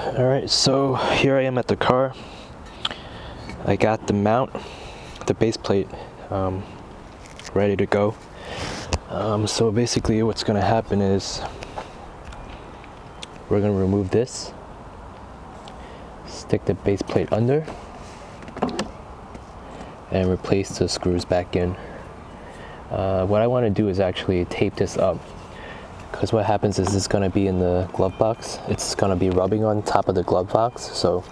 Alright, so here I am at the car. I got the mount, the base plate, ready to go. So basically what's going to happen is we're going to remove this, stick the base plate under, and replace the screws back in. What I want to do is actually tape this up, because what happens is it's going to be in the glove box. It's going to be rubbing on top of the glove box, so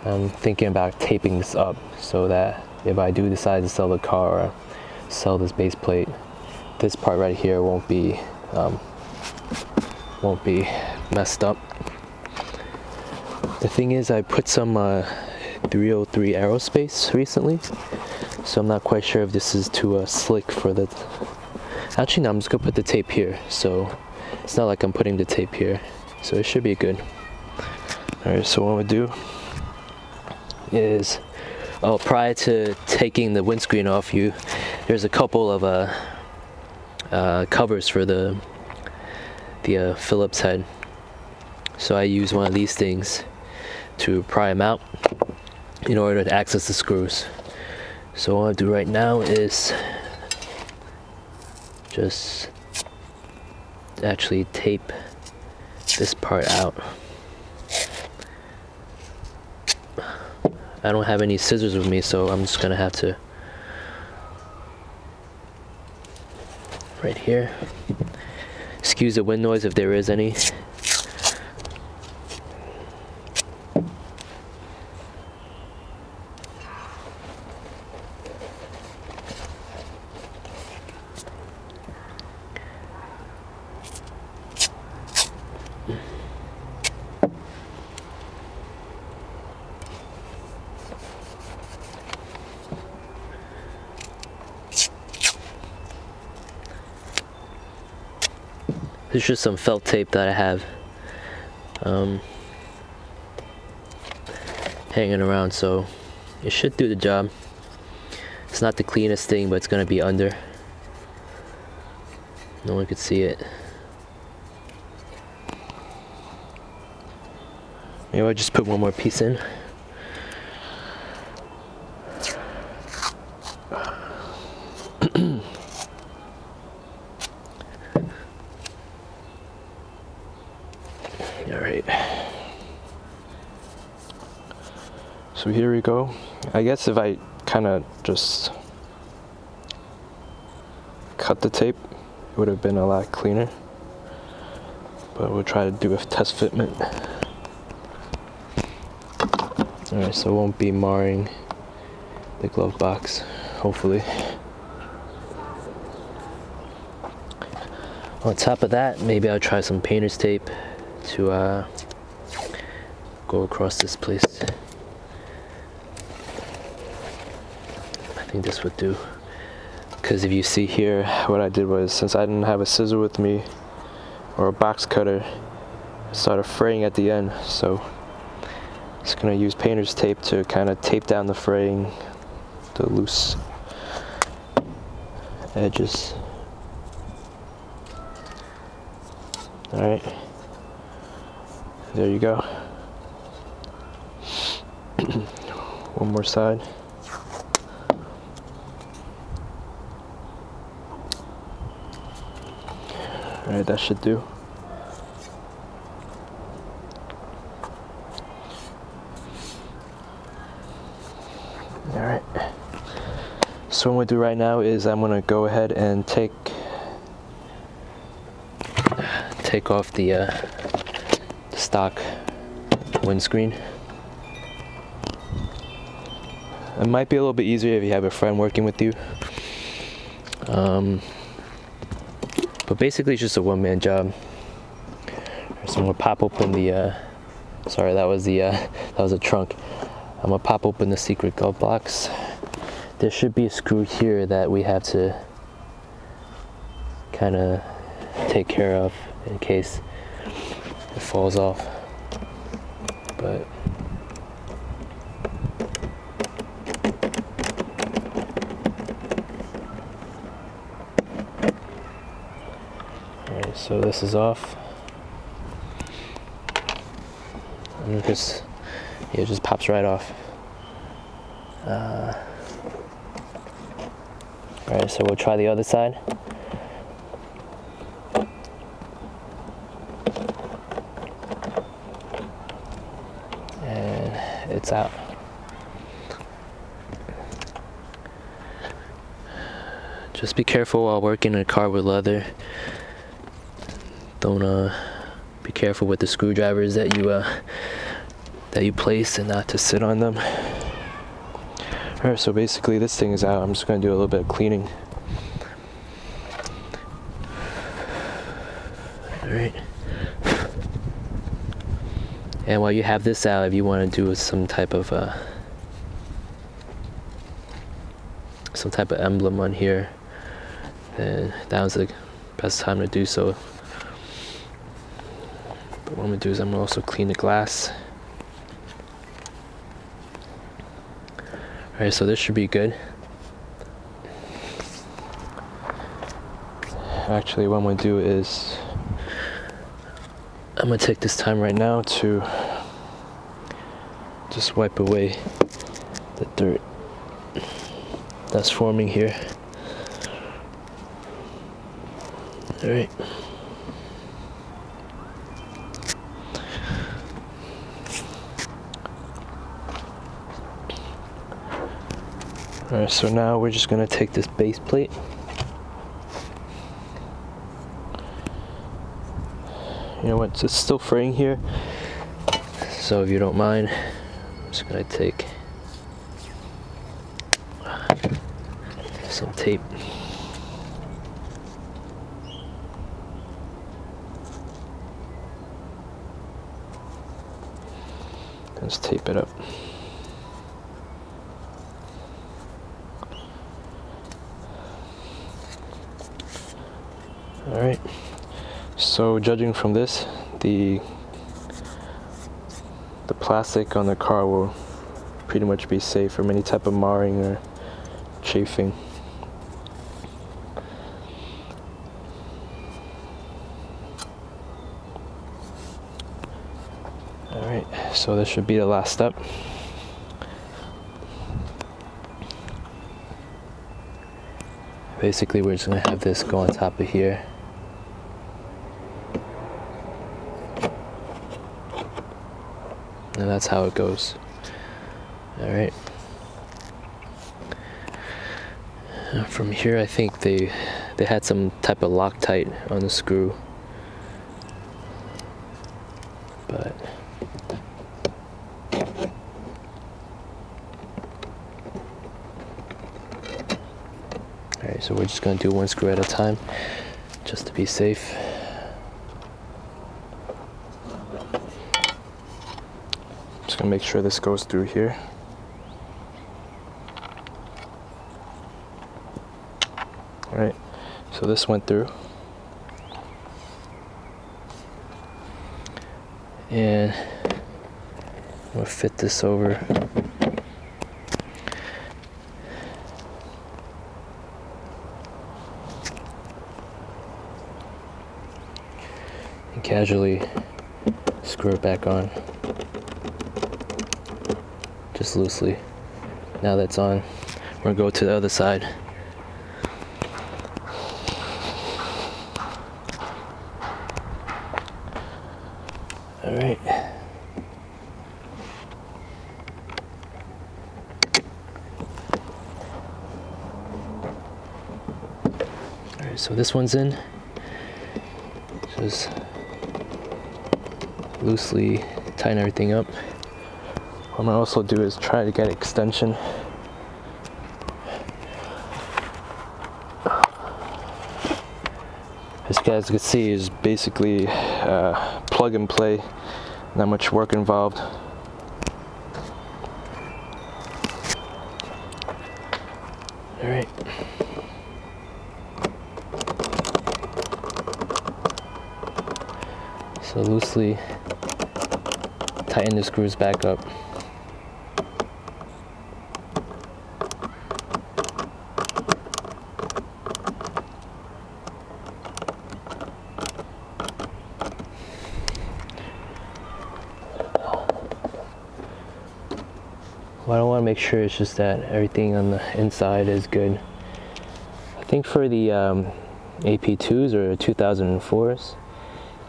I'm thinking about taping this up so that if I do decide to sell the car or sell this base plate, this part right here won't be messed up. The thing is, I put some 303 aerospace recently, so I'm not quite sure if this is too slick for the... Actually no, I'm just gonna put the tape here, so it's not like I'm putting the tape here, so it should be good. Alright, so what I'm gonna do is, prior to taking the windscreen off, there's a couple of covers for the Phillips head. So I use one of these things to pry them out in order to access the screws. So what I'm gonna do right now is just actually tape this part out. I don't have any scissors with me, so I'm just gonna have to, right here. Excuse the wind noise if there is any. There's just some felt tape that I have hanging around, so it should do the job. It's not the cleanest thing, but it's gonna be under. No one could see it. Maybe I'll just put one more piece in. Alright, so here we go. I guess if I kind of just cut the tape, it would have been a lot cleaner, but we'll try to do a test fitment. Alright, so it won't be marring the glove box, hopefully. On top of that, maybe I'll try some painter's tape to go across this place. I think this would do, because if you see here, what I did was, since I didn't have a scissor with me or a box cutter, I started fraying at the end, so just gonna use painter's tape to kind of tape down the fraying, the loose edges. Alright, there you go. One more side. Alright, that should do. Alright. So what I'm going to do right now is I'm going to go ahead and take off the stock windscreen. It might be a little bit easier if you have a friend working with you. But basically it's just a one-man job. So I'm gonna pop open the sorry, that was a trunk. I'm gonna pop open the secret glove box. There should be a screw here that we have to kind of take care of in case it falls off. But alright, so this is off. And it just pops right off. Alright, so we'll try the other side. And it's out. Just be careful while working in a car with leather. Don't be careful with the screwdrivers that you place, and not to sit on them. Alright, so basically this thing is out. I'm just going to do a little bit of cleaning. Alright. And while you have this out, if you want to do some type of emblem on here, then that was the best time to do so. But what I'm going to do is I'm going to also clean the glass. Alright, so this should be good. Actually, what I'm going to do is I'm going to take this time right now to just wipe away the dirt that's forming here. Alright. Alright, so now we're just going to take this base plate. You know what, it's still fraying here, so if you don't mind, I'm just going to take some tape. Let's tape it up. Alright, so judging from this, the plastic on the car will pretty much be safe from any type of marring or chafing. Alright, so this should be the last step. Basically, we're just going to have this go on top of here. And that's how it goes. Alright. From here, I think they had some type of Loctite on the screw. But alright, so we're just going to do one screw at a time, just to be safe. Just going to make sure this goes through here. Alright, so this went through. And I'm going to fit this over. And casually screw it back on. Just loosely. Now that's on, we're going to go to the other side. Alright. Alright, so this one's in. Just loosely tighten everything up. What I'm going to also do is try to get extension. As you guys can see, is basically plug and play, not much work involved. Alright. So loosely tighten the screws back up. what I want to make sure is just that everything on the inside is good. I think for the AP2s or 2004s,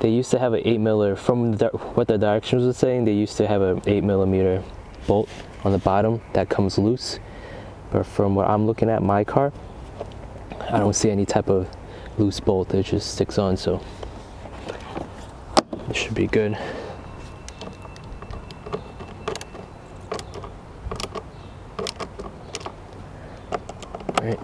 they used to have an 8mm, from what the directions were saying, they used to have an 8mm bolt on the bottom that comes loose. But from what I'm looking at my car, I don't see any type of loose bolt. It just sticks on, so it should be good. All right.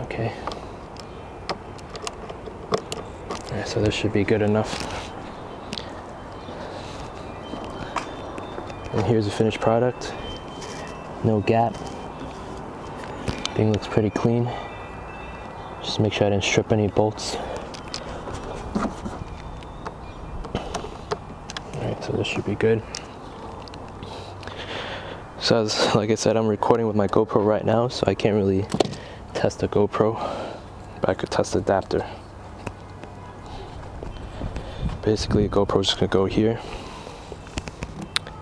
Okay. All right, so this should be good enough. And here's the finished product. No gap. Thing looks pretty clean. Just make sure I didn't strip any bolts. Alright, so this should be good. So like I said, I'm recording with my GoPro right now, so I can't really test the GoPro, but I could test the adapter. Basically, the GoPro's just gonna go here.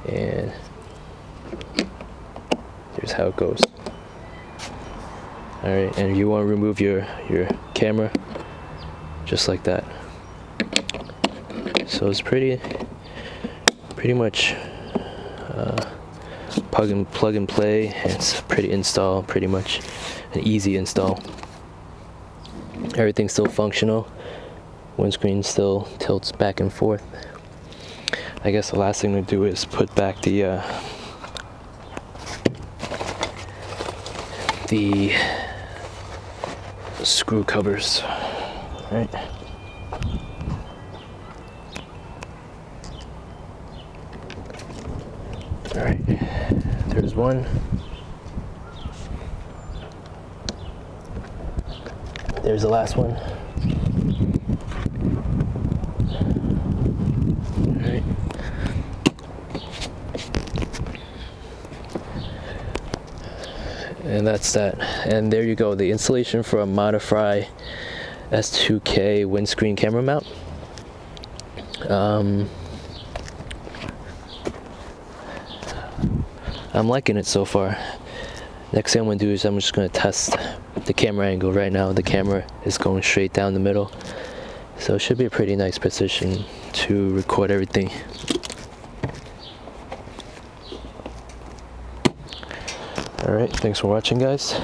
And here's how it goes. Alright, and you want to remove your camera just like that. So it's pretty much plug and play. It's pretty install, pretty much an easy install. Everything's still functional. Windscreen still tilts back and forth. I guess the last thing to do is put back the screw covers. Right. All right. There's one. There's the last one. All right. And that's that. And there you go, the installation for a Modifry S2K windscreen camera mount. I'm liking it so far. Next thing I'm going to do is I'm just going to test the camera angle. Right now the camera is going straight down the middle, so it should be a pretty nice position to record everything. Alright, thanks for watching, guys.